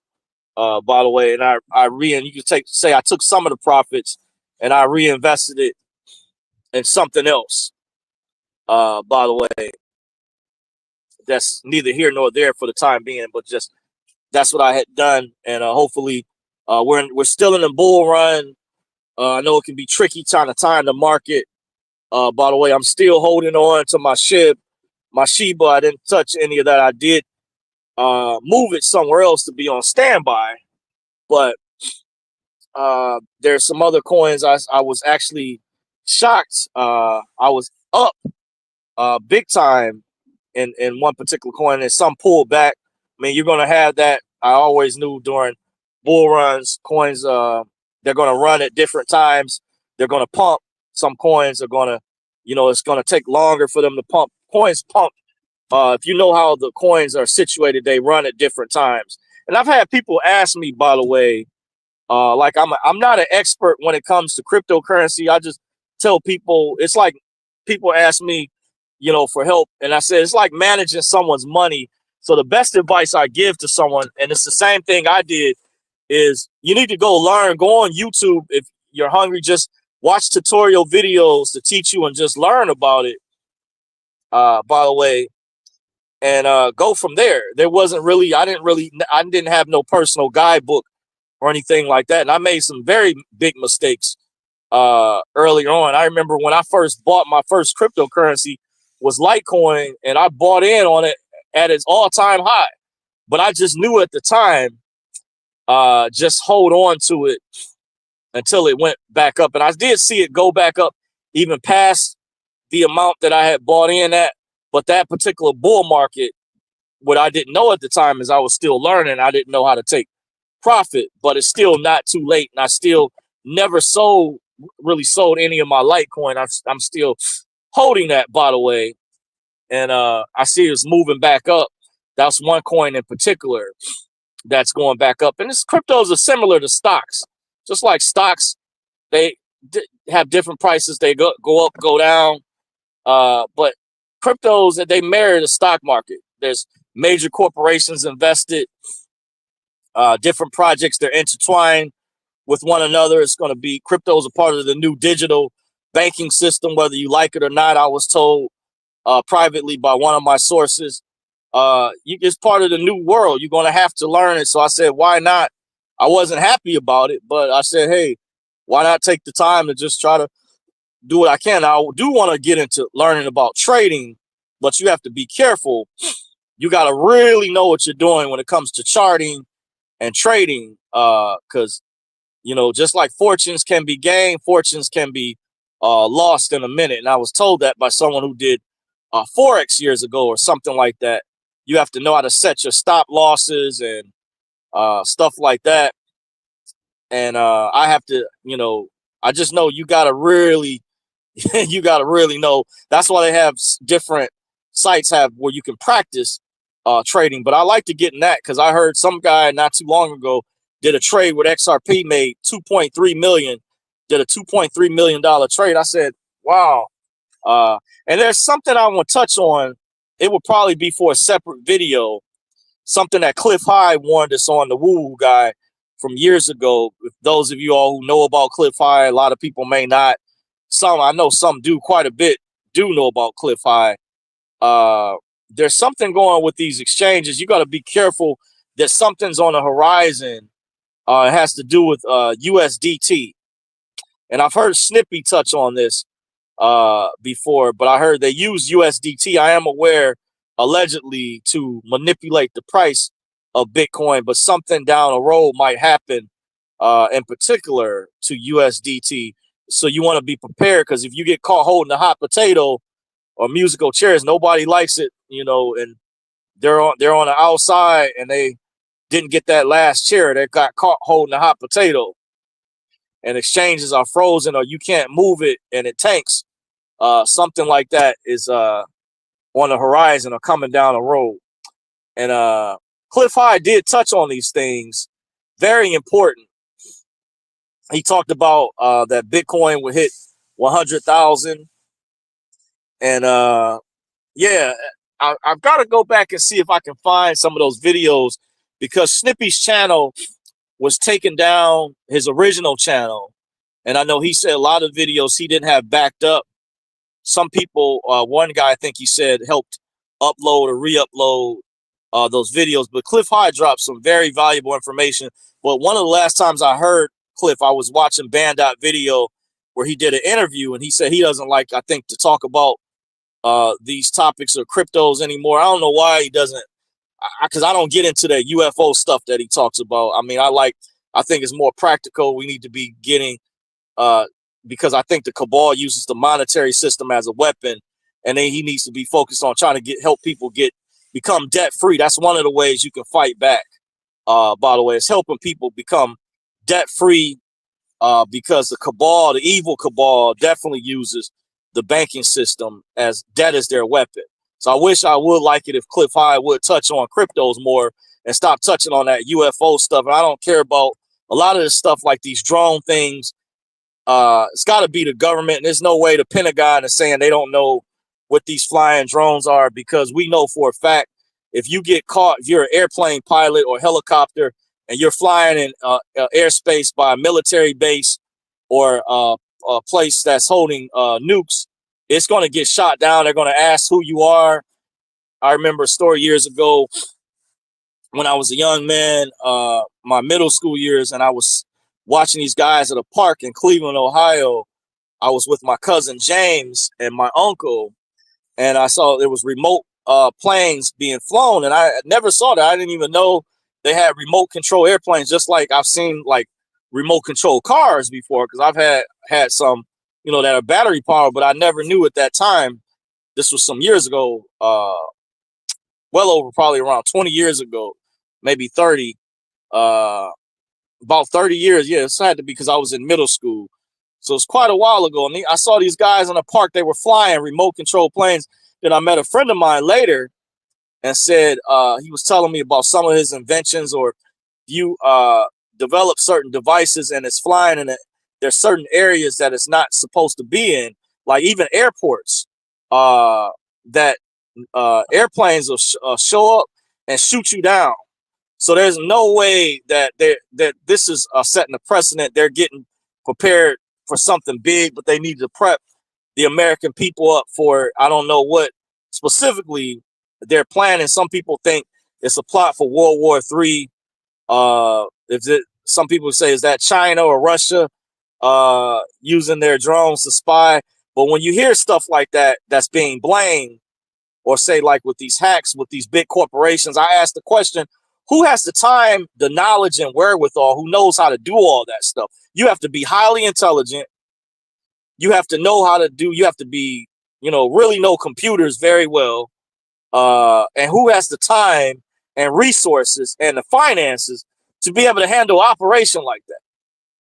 By the way, and you can say I took some of the profits and I reinvested it in something else. By the way, that's neither here nor there for the time being, but just that's what I had done, and hopefully, we're still in the bull run. I know it can be tricky trying to time the market. By the way, I'm still holding on to my Shiba. I didn't touch any of that. I did move it somewhere else to be on standby, but there's some other coins I was actually shocked. I was up big time in one particular coin and some pulled back. I mean, you're gonna have that. I always knew during bull runs, coins they're gonna run at different times. They're gonna pump. Some coins are gonna, it's gonna take longer for them to pump. Coins pump. If you know how the coins are situated, they run at different times. And I've had people ask me, by the way, like I'm not an expert when it comes to cryptocurrency. I just tell people it's like people ask me, for help, and I said it's like managing someone's money. So the best advice I give to someone, and it's the same thing I did, is you need to go learn. Go on YouTube if you're hungry. Just watch tutorial videos to teach you and just learn about it. By the way. And go from there. There wasn't really, I didn't have no personal guidebook or anything like that. And I made some very big mistakes earlier on. I remember when I first bought my first cryptocurrency was Litecoin, and I bought in on it at its all-time high. But I just knew at the time, just hold on to it until it went back up. And I did see it go back up even past the amount that I had bought in at. But that particular bull market, what I didn't know at the time is I was still learning. I didn't know how to take profit, but it's still not too late. And I still never really sold any of my Litecoin. I'm still holding that, by the way. And I see it's moving back up. That's one coin in particular that's going back up. And this cryptos are similar to stocks. Just like stocks, they have different prices. They go up, go down. But cryptos, they mirror the stock market. There's major corporations invested, different projects, they're intertwined with one another. It's going to be cryptos a part of the new digital banking system, whether you like it or not. I was told privately by one of my sources, it's part of the new world. You're going to have to learn it. So I said, why not? I wasn't happy about it, but I said, hey, why not take the time to just try to do what I can? I do want to get into learning about trading, but you have to be careful. You got to really know what you're doing when it comes to charting and trading, because, just like fortunes can be gained, fortunes can be lost in a minute. And I was told that by someone who did Forex years ago or something like that. You have to know how to set your stop losses and stuff like that. And I have to, I just know you got to really, you got to really know. That's why they have different sites where you can practice trading. But I like to get in that because I heard some guy not too long ago did a trade with XRP, made 2.3 million, did a $2.3 million trade. I said, wow. And there's something I want to touch on. It would probably be for a separate video, something that Cliff High warned us on, the woo-woo guy from years ago. If those of you all who know about Cliff High, a lot of people may not. I know some do, quite a bit do know about Cliff High. There's something going with these exchanges. You got to be careful that something's on the horizon. It has to do with USDT. And I've heard Snippy touch on this before, but I heard they use USDT. I am aware, allegedly, to manipulate the price of Bitcoin, but something down the road might happen in particular to USDT. So you want to be prepared, because if you get caught holding a hot potato or musical chairs, nobody likes it, and they're on the outside and they didn't get that last chair. They got caught holding a hot potato, and exchanges are frozen or you can't move it and it tanks. Something like that is on the horizon or coming down the road. And Cliff High did touch on these things. Very important. He talked about that Bitcoin would hit 100,000. And yeah, I've got to go back and see if I can find some of those videos, because Snippy's channel was taken down, his original channel. And I know he said a lot of videos he didn't have backed up. Some people, one guy, I think he said, helped upload or re-upload those videos. But Cliff High dropped some very valuable information. But one of the last times I heard Cliff, I was watching Bandot video where he did an interview, and he said he doesn't like, I think, to talk about these topics or cryptos anymore. I don't know why he doesn't, because I don't get into that UFO stuff that he talks about. I mean, I think it's more practical. We need to be getting, because I think the cabal uses the monetary system as a weapon, and then he needs to be focused on trying to help people become debt free. That's one of the ways you can fight back. By the way, it's helping people become debt free, because the cabal, the evil cabal, definitely uses the banking system as debt as their weapon. So I wish I would like it if Cliff High would touch on cryptos more and stop touching on that UFO stuff. And I don't care about a lot of this stuff, like these drone things. It's got to be the government. And there's no way the Pentagon is saying they don't know what these flying drones are, because we know for a fact, if you get caught, if you're an airplane pilot or helicopter and you're flying in airspace by a military base or a place that's holding nukes, it's going to get shot down. They're going to ask who you are. I remember a story years ago when I was a young man, my middle school years, and I was watching these guys at a park in Cleveland, Ohio. I was with my cousin James and my uncle, and I saw there was remote planes being flown, and I never saw that. I didn't even know they had remote control airplanes, just like I've seen like remote control cars before, because I've had some that are battery powered, but I never knew at that time. This was some years ago, well over probably around 20 years ago, maybe 30, uh, about 30 years. Yeah, it had to be because I was in middle school. So it's quite a while ago. And I saw these guys in the park. They were flying remote control planes. Then I met a friend of mine later and said he was telling me about some of his inventions, or you develop certain devices and it's flying in it. There's certain areas that it's not supposed to be in, like even airports, that airplanes will show up and shoot you down. So there's no way that this is setting a precedent. They're getting prepared for something big, but they need to prep the American people up for, I don't know what specifically they're planning. Some people think it's a plot for World War III. Some people say, is that China or Russia using their drones to spy? But when you hear stuff like that, that's being blamed, or say like with these hacks, with these big corporations, I ask the question, who has the time, the knowledge and wherewithal, who knows how to do all that stuff? You have to be highly intelligent. You have to know how to do, you have to be, really know computers very well. And who has the time and resources and the finances to be able to handle an operation like that?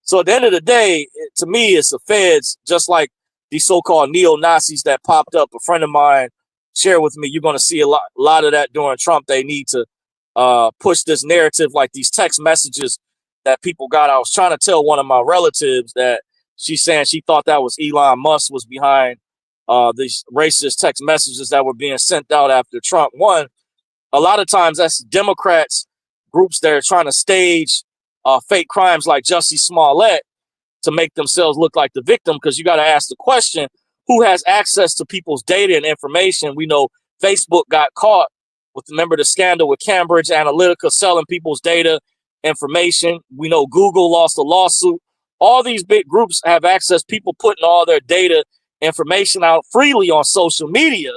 So at the end of the day, to me, it's the feds, just like these so-called neo-Nazis that popped up. A friend of mine shared with me, you're going to see a lot of that during Trump. They need to push this narrative, like these text messages that people got. I was trying to tell one of my relatives that she's saying she thought that was Elon Musk was behind these racist text messages that were being sent out after Trump won. A lot of times that's Democrats, groups that are trying to stage fake crimes like Jussie Smollett to make themselves look like the victim, because you got to ask the question, who has access to people's data and information? We know Facebook got caught with, remember the scandal with Cambridge Analytica selling people's data information. We know Google lost a lawsuit. All these big groups have access, people putting all their data information out freely on social media.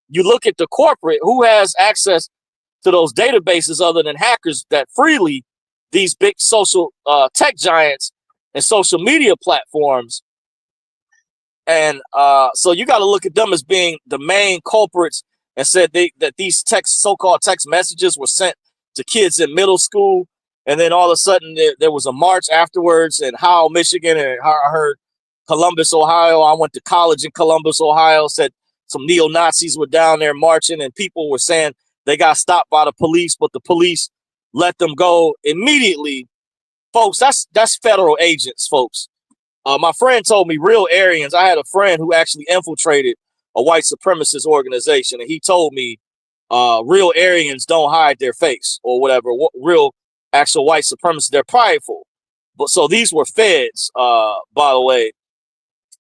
You look at the corporate, who has access to those databases other than hackers that freely, these big social tech giants and social media platforms. And so you got to look at them as being the main culprits, and said that these so-called text messages were sent to kids in middle school. And then all of a sudden there was a march afterwards in Howell, Michigan, and I heard Columbus, Ohio. I went to college in Columbus, Ohio, said some neo-Nazis were down there marching, and people were saying they got stopped by the police, but the police let them go immediately. Folks, that's federal agents, folks. My friend told me real Aryans. I had a friend who actually infiltrated a white supremacist organization, and he told me real Aryans don't hide their face or whatever. Real actual white supremacists, they're prideful. But so these were feds, by the way,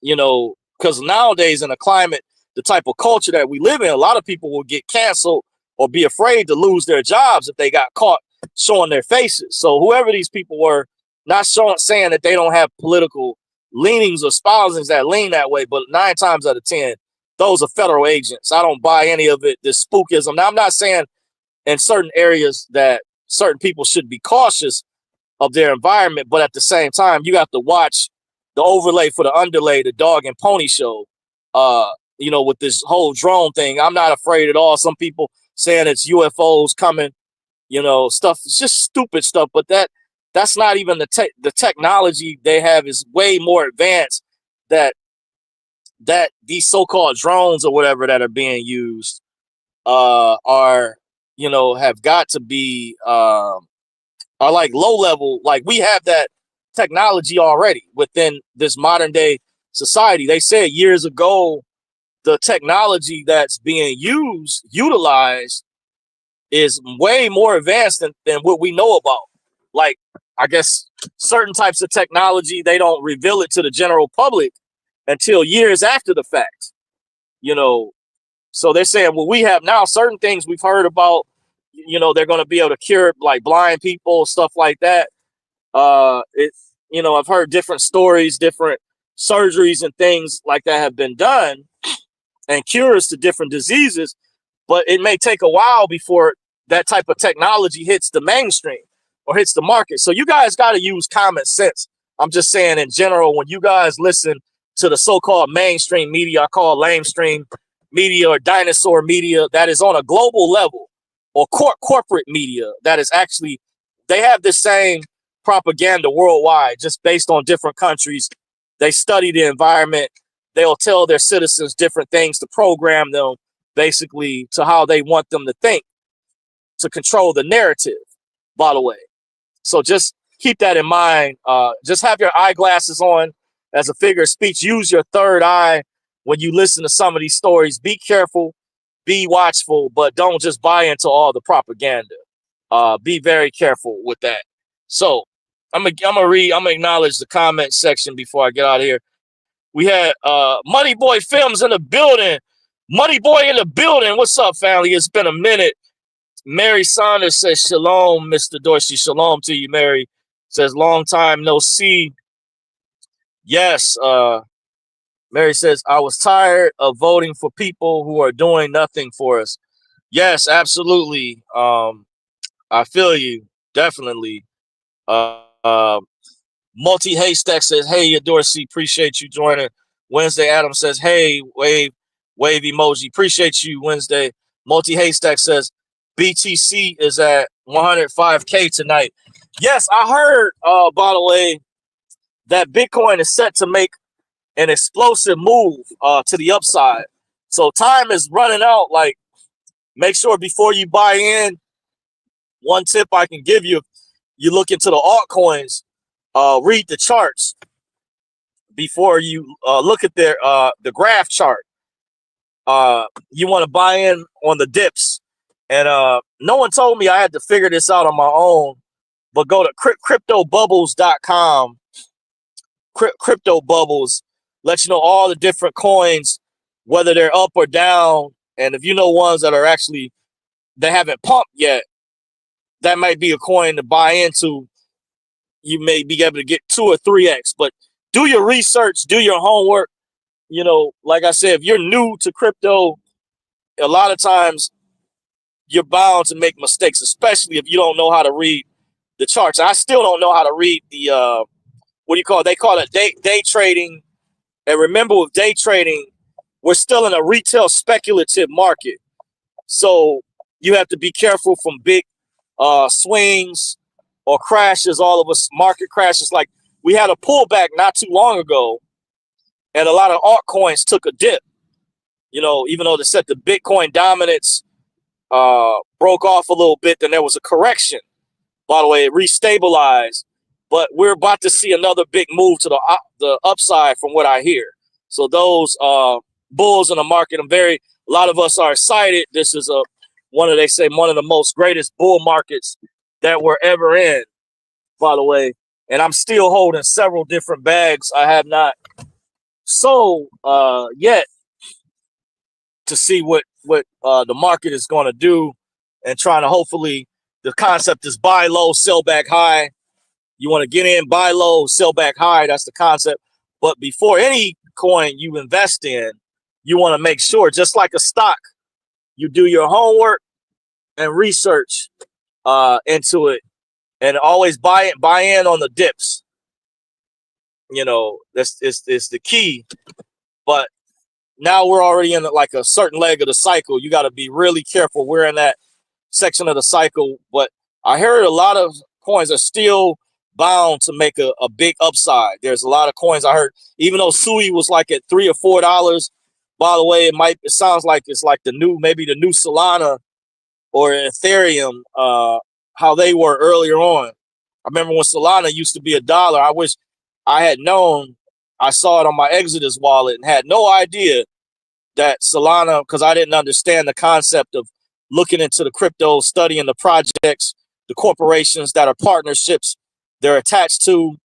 because nowadays in a climate, the type of culture that we live in, a lot of people will get canceled or be afraid to lose their jobs if they got caught showing their faces. So whoever these people were, not saying that they don't have political leanings or espousings that lean that way, but 9 times out of 10, those are federal agents. I don't buy any of it, this spookism. Now, I'm not saying in certain areas that certain people should be cautious of their environment, but at the same time, you have to watch the overlay for the underlay, the dog and pony show, with this whole drone thing. I'm not afraid at all. Some people saying it's UFOs coming, stuff. It's just stupid stuff, but that's not even the technology they have is way more advanced, that these so-called drones or whatever that are being used are, have got to be are like low level. Like, we have that technology already within this modern day society. They said years ago, the technology that's being utilized is way more advanced than what we know about. Like, I guess certain types of technology, they don't reveal it to the general public until years after the fact, So they're saying, well, we have now certain things we've heard about, they're going to be able to cure like blind people, stuff like that. I've heard different stories, different surgeries and things like that have been done and cures to different diseases, but it may take a while before that type of technology hits the mainstream or hits the market. So you guys got to use common sense. I'm just saying in general, when you guys listen to the so-called mainstream media, I call lamestream media or dinosaur media, that is on a global level, or corporate media that is actually, they have the same propaganda worldwide, just based on different countries. They study the environment. They'll tell their citizens different things to program them basically to how they want them to think, to control the narrative, by the way. So just keep that in mind. Just have your eyeglasses on as a figure of speech. Use your third eye when you listen to some of these stories. Be careful, be watchful, but don't just buy into all the propaganda. Be very careful with that. So I'm gonna acknowledge the comment section before I get out of here. We had Money Boy Films in the building. Money Boy in the building. What's up, family? It's been a minute. Mary Saunders says, shalom, Mr. Dorsey. Shalom to you, Mary. Says, long time no see. Yes. Mary says, I was tired of voting for people who are doing nothing for us. Yes, absolutely. I feel you. Definitely. Multi Haystack says, hey, Dorsey, appreciate you joining. Wednesday Adams says, hey, wave emoji. Appreciate you, Wednesday. Multi Haystack says, BTC is at 105K tonight. Yes, I heard, by the way, that Bitcoin is set to make an explosive move to the upside. So time is running out. Like, make sure before you buy in, one tip I can give you, you look into the altcoins, read the charts before you look at their the graph chart. You want to buy in on the dips. And no one told me I had to figure this out on my own, but go to cryptobubbles.com. Crypto Bubbles lets you know all the different coins, whether they're up or down. And if you know ones that are actually, they haven't pumped yet, that might be a coin to buy into. You may be able to get 2 or 3x, but do your research, do your homework. You know, like I said, if you're new to crypto, a lot of times you're bound to make mistakes, especially if you don't know how to read the charts. I still don't know how to read the what do you call it? They call it day trading. And remember, with day trading, we're still in a retail speculative market. So you have to be careful from big swings or crashes. All of us market crashes. Like, we had a pullback not too long ago, and a lot of altcoins took a dip. You know, even though they said the Bitcoin dominance broke off a little bit, then there was a correction. By the way, it restabilized, but we're about to see another big move to the upside from what I hear. So those bulls in the market, a lot of us are excited. This is one of the most greatest bull markets that we're ever in, by the way. And I'm still holding several different bags I have not sold yet, to see what the market is going to do, and trying to, hopefully, the concept is buy low, sell back high. You want to get in, buy low, sell back high. That's the concept. But before any coin you invest in, you want to make sure, just like a stock, you do your homework and research into it, and always buy in on the dips. You know, that's is the key. But now we're already in like a certain leg of the cycle. You got to be really careful. We're in that section of the cycle, but I heard a lot of coins are still bound to make a big upside. There's a lot of coins I heard, even though Sui was like at $3 or $4. By the way, it sounds like it's like maybe the new Solana or Ethereum, how they were earlier on. I remember when Solana used to be $1. I wish I had known. I saw it on my Exodus wallet and had no idea that Solana, because I didn't understand the concept of looking into the crypto, studying the projects, the corporations that are partnerships they're attached to,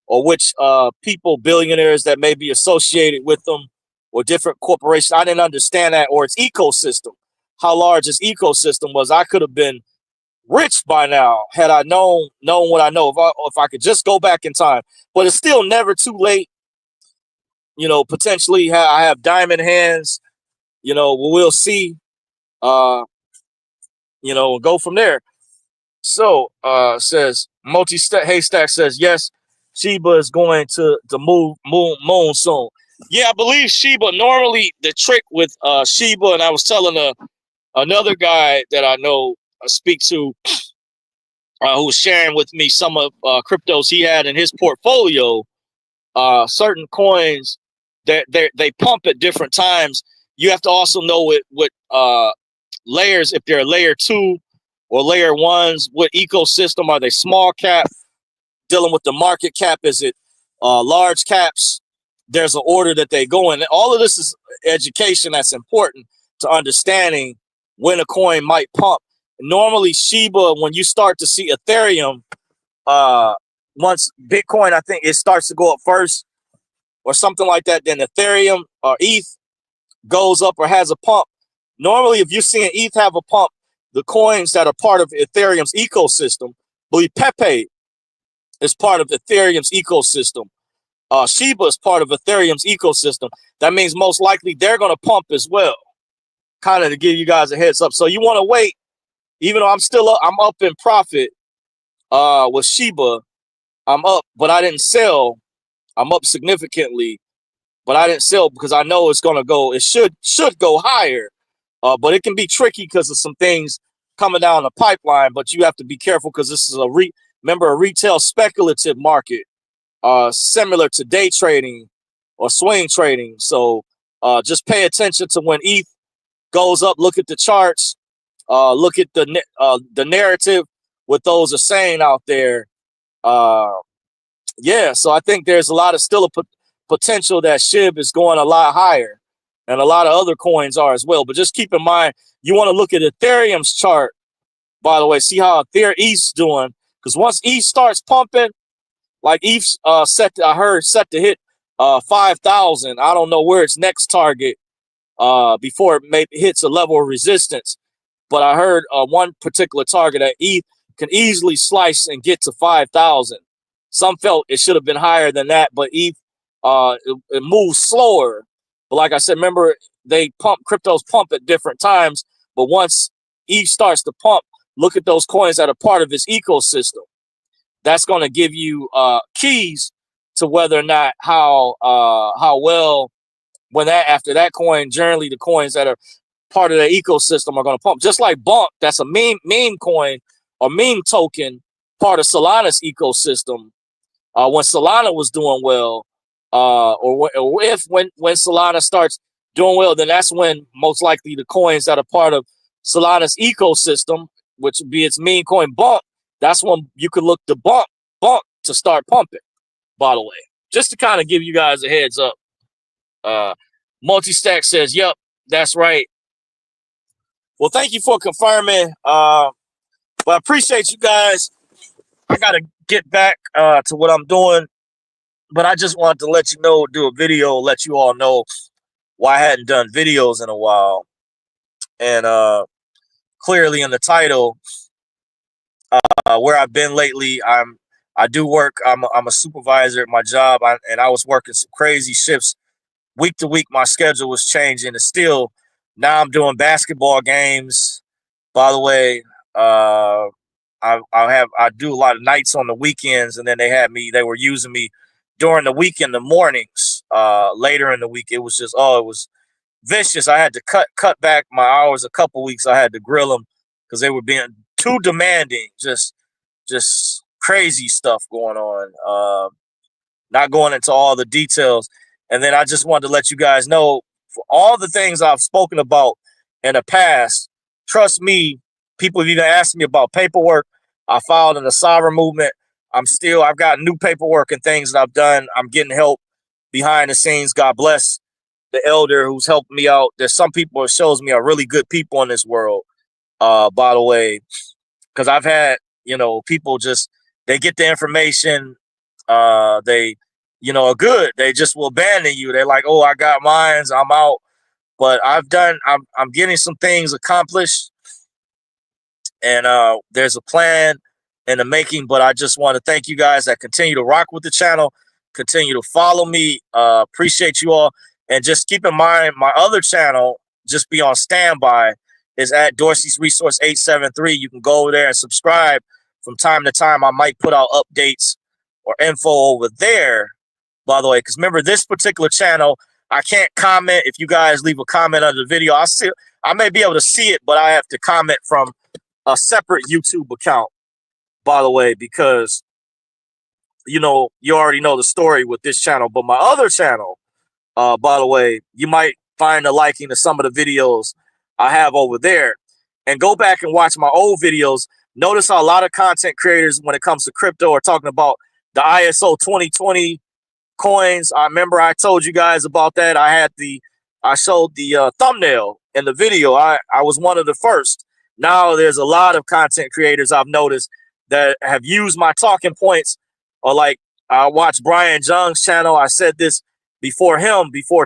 or which people, billionaires that may be associated with them, or different corporations. I didn't understand that, or its ecosystem, how large its ecosystem was. I could have been rich by now had I known what I know, if I could just go back in time. But it's still never too late. You know, potentially I have diamond hands. You know, we'll see. You know, go from there. So says Haystack says, yes, Shiba is going to the moon soon. Yeah, I believe Sheba. Normally, the trick with Sheba, and I was telling another guy that I know, I speak to, who was sharing with me some of cryptos he had in his portfolio. Certain coins that they pump at different times. You have to also know it with layers, if they're layer 2 or layer 1s. What ecosystem are they? Small cap, dealing with the market cap? Is it large caps? There's an order that they go in. All of this is education that's important to understanding when a coin might pump. Normally, Shiba, when you start to see Ethereum, uh, once Bitcoin, I think it starts to go up first or something like that, then Ethereum or ETH goes up or has a pump. Normally, if you're seeing ETH have a pump, the coins that are part of Ethereum's ecosystem, believe Pepe is part of Ethereum's ecosystem. Shiba is part of Ethereum's ecosystem. That means most likely they're going to pump as well. Kind of to give you guys a heads up. So you want to wait, even though I'm up in profit with Shiba. I'm up, but I didn't sell. I'm up significantly, but I didn't sell because I know it's going to go. It should go higher, but it can be tricky because of some things coming down the pipeline. But you have to be careful because this is a retail speculative market, similar to day trading or swing trading. So just pay attention to when ETH goes up. Look at the charts. Look at the narrative, what those are saying out there. Yeah, so I think there's a lot of still a potential that SHIB is going a lot higher, and a lot of other coins are as well. But just keep in mind, you want to look at Ethereum's chart, by the way, see how Ethereum ETH's doing, because once ETH starts pumping, like ETH I heard set to hit 5,000. I don't know where its next target before it maybe hits a level of resistance, but I heard one particular target that ETH can easily slice and get to 5,000. Some felt it should have been higher than that, but ETH it moves slower. But like I said, remember cryptos pump at different times. But once ETH starts to pump, look at those coins that are part of its ecosystem. That's going to give you keys to whether or not how well after that coin, generally the coins that are part of the ecosystem are going to pump. Just like Bonk, that's a meme coin or meme token, part of Solana's ecosystem. When Solana was doing well, or when Solana starts doing well, then that's when most likely the coins that are part of Solana's ecosystem, which would be its meme coin Bonk, that's when you could look to Bonk to start pumping. By the way, just to kind of give you guys a heads up. Multistack says, "Yep, that's right." Well, thank you for confirming. But I appreciate you guys. I gotta get back to what I'm doing, but I just wanted to let you know, do a video, let you all know why I hadn't done videos in a while. And clearly in the title, where I've been lately, I do work. I'm a supervisor at my job, and I was working some crazy shifts week to week. My schedule was changing, and still now I'm doing basketball games. By the way, I do a lot of nights on the weekends, and then they were using me during the week in the mornings. Later in the week, it was vicious. I had to cut back my hours a couple weeks. I had to grill them because they were being too demanding. Just crazy stuff going on. Not going into all the details. And then I just wanted to let you guys know, for all the things I've spoken about in the past, trust me, people have even asked me about paperwork. I filed in the sovereign movement. I've got new paperwork and things that I've done. I'm getting help behind the scenes. God bless the elder who's helped me out. There's some people that shows me are really good people in this world, by the way, because I've had, people they get the information, they, are good. They just will abandon you. They're like, oh, I got mines, I'm out. But I'm getting some things accomplished, and there's a plan in the making. But I just want to thank you guys that continue to rock with the channel, continue to follow me. Appreciate you all. And just keep in mind, my other channel, just be on standby, is at Dorsey's Resource 873. You can go over there and subscribe. From time to time, I might put out updates or info over there. by the way, because remember this particular channel, I can't comment. If you guys leave a comment under the video, I may be able to see it, but I have to comment from a separate YouTube account, by the way, because you know, you already know the story with this channel. But my other channel, by the way, you might find a liking to some of the videos I have over there. And go back and watch my old videos. Notice how a lot of content creators, when it comes to crypto, are talking about the ISO 2020 coins. I remember I told you guys about that. I showed the thumbnail in the video. I was one of the first. Now there's a lot of content creators I've noticed that have used my talking points, or like I watched Brian Jung's channel. I said this before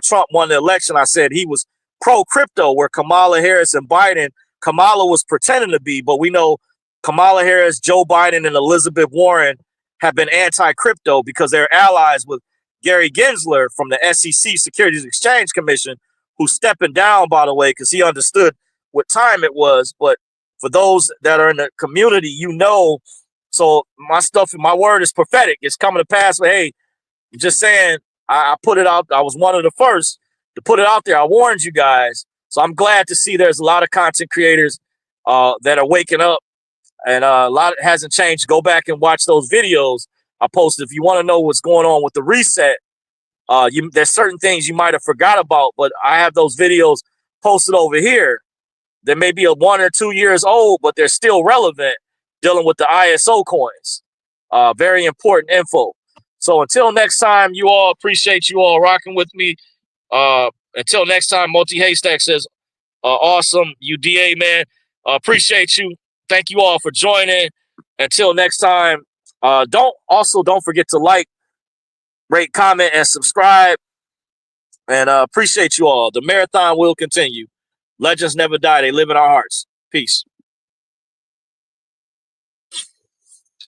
Trump won the election. I said he was pro crypto, where Kamala Harris and Biden, Kamala was pretending to be, but we know Kamala Harris, Joe Biden, and Elizabeth Warren have been anti-crypto because they're allies with Gary Gensler from the SEC, Securities Exchange Commission, who's stepping down, by the way, because he understood what time it was. But for those that are in the community, you know, so my word is prophetic. It's coming to pass. But hey, just saying, I put it out. I was one of the first to put it out there. I warned you guys. So I'm glad to see there's a lot of content creators that are waking up, and a lot hasn't changed. Go back and watch those videos I posted. If you want to know what's going on with the reset, there's certain things you might have forgot about, but I have those videos posted over here. They may be 1 or 2 years old, but they're still relevant, dealing with the ISO coins. Very important info. So until next time, you all, appreciate you all rocking with me. Until next time, Multi Haystack says, awesome, UDA, man. Appreciate you. Thank you all for joining. Until next time, don't forget to like, rate, comment, and subscribe. And appreciate you all. The marathon will continue. Legends never die. They live in our hearts. Peace.